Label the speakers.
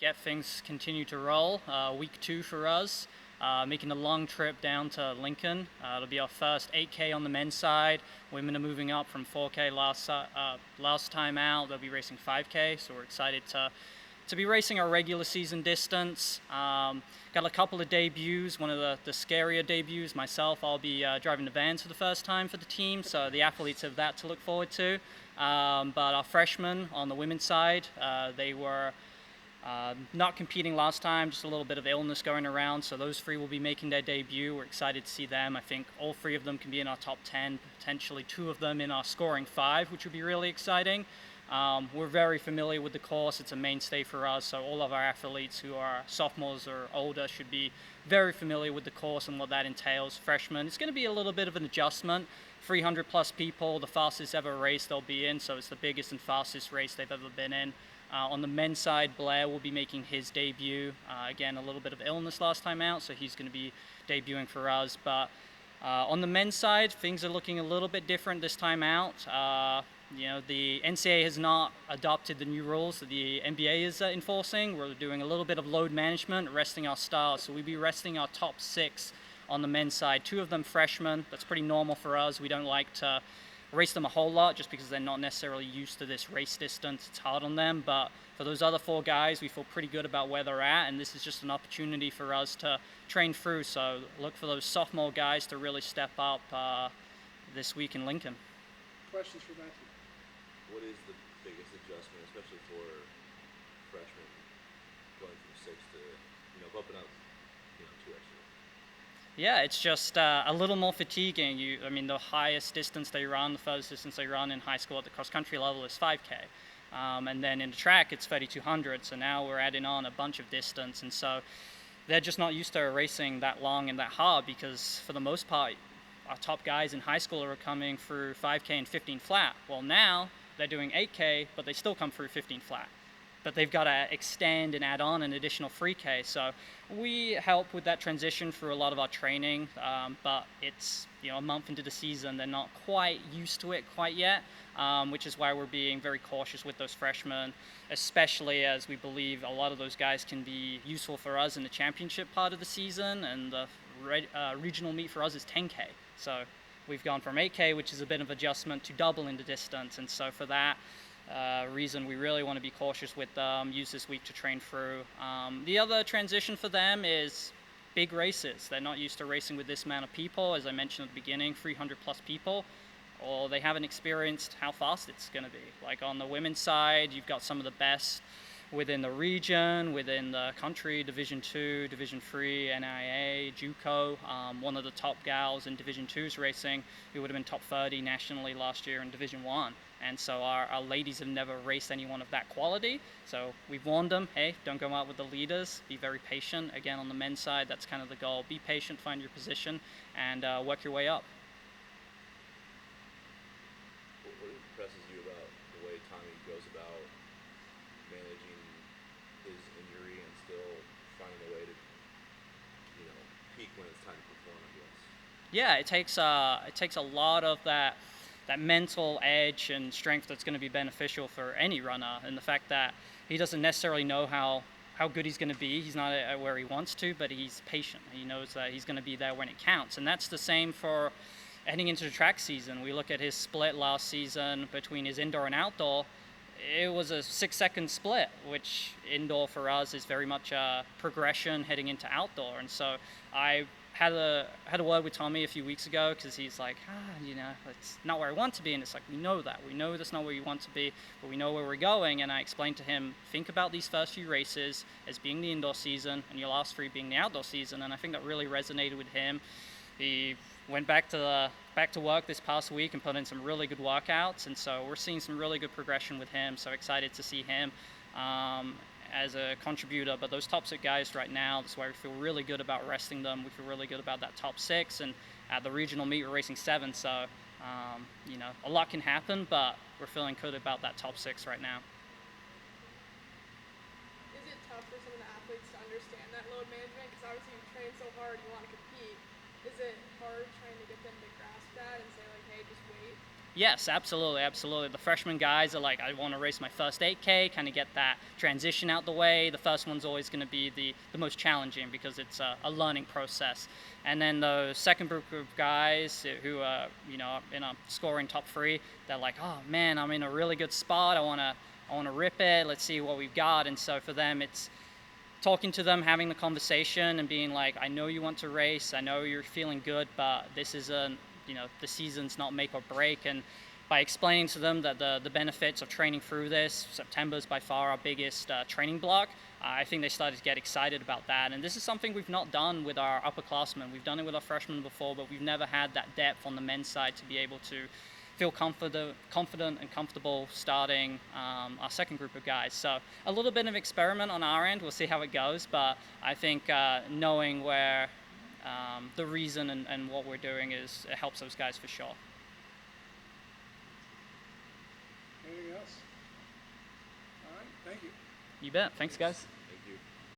Speaker 1: get things continue to roll. Week 2 for us, making a long trip down to Lincoln. It'll be our first 8K on the men's side. Women are moving up from 4K last time out. They'll be racing 5K, so we're excited to be racing our regular season distance. Got a couple of debuts, one of the scarier debuts. Myself, I'll be driving the vans for the first time for the team, so the athletes have that to look forward to. But our freshmen on the women's side, they were not competing last time, just a little bit of illness going around, so those 3 will be making their debut. We're excited to see them. I think all 3 of them can be in our top 10, potentially 2 of them in our scoring 5, which would be really exciting. We're very familiar with the course. It's a mainstay for us, so all of our athletes who are sophomores or older should be very familiar with the course and what that entails. Freshmen, it's going to be a little bit of an adjustment. 300 plus people, the fastest ever race they'll be in, so it's the biggest and fastest race they've ever been in. On the men's side, Blair will be making his debut. Again, a little bit of illness last time out, so he's going to be debuting for us. But on the men's side, things are looking a little bit different this time out. The NCAA has not adopted the new rules that the NBA is enforcing. We're doing a little bit of load management, resting our stars. So we'll be resting our top 6 on the men's side. 2 of them freshmen. That's pretty normal for us. We don't like to race them a whole lot just because they're not necessarily used to this race distance. It's hard on them, but for those other 4 guys, we feel pretty good about where they're at, and this is just an opportunity for us to train through. So look for those sophomore guys to really step up this week in Lincoln.
Speaker 2: Questions for Matthew?
Speaker 3: What is the biggest adjustment, especially for freshmen, going from 6 to, bumping up, 2 extra?
Speaker 1: Yeah, it's just a little more fatiguing. The highest distance they run, the furthest distance they run in high school at the cross-country level is 5K. And then in the track, it's 3,200. So now we're adding on a bunch of distance. And so they're just not used to racing that long and that hard because for the most part, our top guys in high school are coming through 5K and 15 flat. Well, now they're doing 8K, but they still come through 15 flat. But they've got to extend and add on an additional 3K. So we help with that transition through a lot of our training, but it's a month into the season. They're not quite used to it quite yet, which is why we're being very cautious with those freshmen, especially as we believe a lot of those guys can be useful for us in the championship part of the season, and the regional meet for us is 10K. So we've gone from 8K, which is a bit of adjustment, to double in the distance, and so for that reason, we really want to be cautious with them, use this week to train through. The other transition for them is big races. They're not used to racing with this amount of people. As I mentioned at the beginning, 300 plus people, or they haven't experienced how fast it's going to be. Like on the women's side, you've got some of the best within the region, within the country, Division 2, Division 3, NIA, JUCO. One of the top gals in Division 2's racing, who would have been top 30 nationally last year in Division 1. And so our ladies have never raced anyone of that quality. So we've warned them, hey, don't go out with the leaders. Be very patient. Again, on the men's side, that's kind of the goal. Be patient, find your position, and work your way up.
Speaker 3: What impresses you about the way Tommy goes about managing his injury and still finding a way to, peak when it's time to perform, I guess?
Speaker 1: Yeah, it takes a lot of that mental edge and strength that's going to be beneficial for any runner, and the fact that he doesn't necessarily know how good he's going to be. He's not at where he wants to, but he's patient. He knows that he's going to be there when it counts, and that's the same for heading into the track season. We look at his split last season between his indoor and outdoor. It was a 6-second split, which indoor for us is very much a progression heading into outdoor. And so I had a word with Tommy a few weeks ago, because he's like, it's not where I want to be. And it's like, we know that's not where you want to be, but we know where we're going. And I explained to him, think about these first few races as being the indoor season and your last 3 being the outdoor season. And I think that really resonated with him. He went back to work this past week and put in some really good workouts, and so we're seeing some really good progression with him. So excited to see him as a contributor. But those top 6 guys right now, that's why we feel really good about resting them. We feel really good about that top 6, and at the regional meet we're racing 7. So a lot can happen, but we're feeling good about that top 6 right now.
Speaker 4: Is it tough for some of the athletes to understand that load management? Because obviously you train so hard, you want to compete. Is it hard trying to get them to grasp that and say, like, hey, just wait?
Speaker 1: Yes, absolutely, absolutely. The freshman guys are like, I want to race my first 8K, kind of get that transition out the way. The first one's always going to be the most challenging because it's a learning process. And then the second group of guys who are, in a scoring top 3, they're like, oh man, I'm in a really good spot. I want to rip it. Let's see what we've got. And so for them, it's talking to them, having the conversation, and being like, I know you want to race. I know you're feeling good, but this isn't, the season's not make or break. And by explaining to them that the benefits of training through this, September is by far our biggest training block, I think they started to get excited about that. And this is something we've not done with our upperclassmen. We've done it with our freshmen before, but we've never had that depth on the men's side to be able to feel confident and comfortable starting our second group of guys. So a little bit of experiment on our end. We'll see how it goes, but I think knowing where the reason and what we're doing it helps those guys for sure.
Speaker 2: Anything else? All right, thank you.
Speaker 1: You bet. Thanks, guys.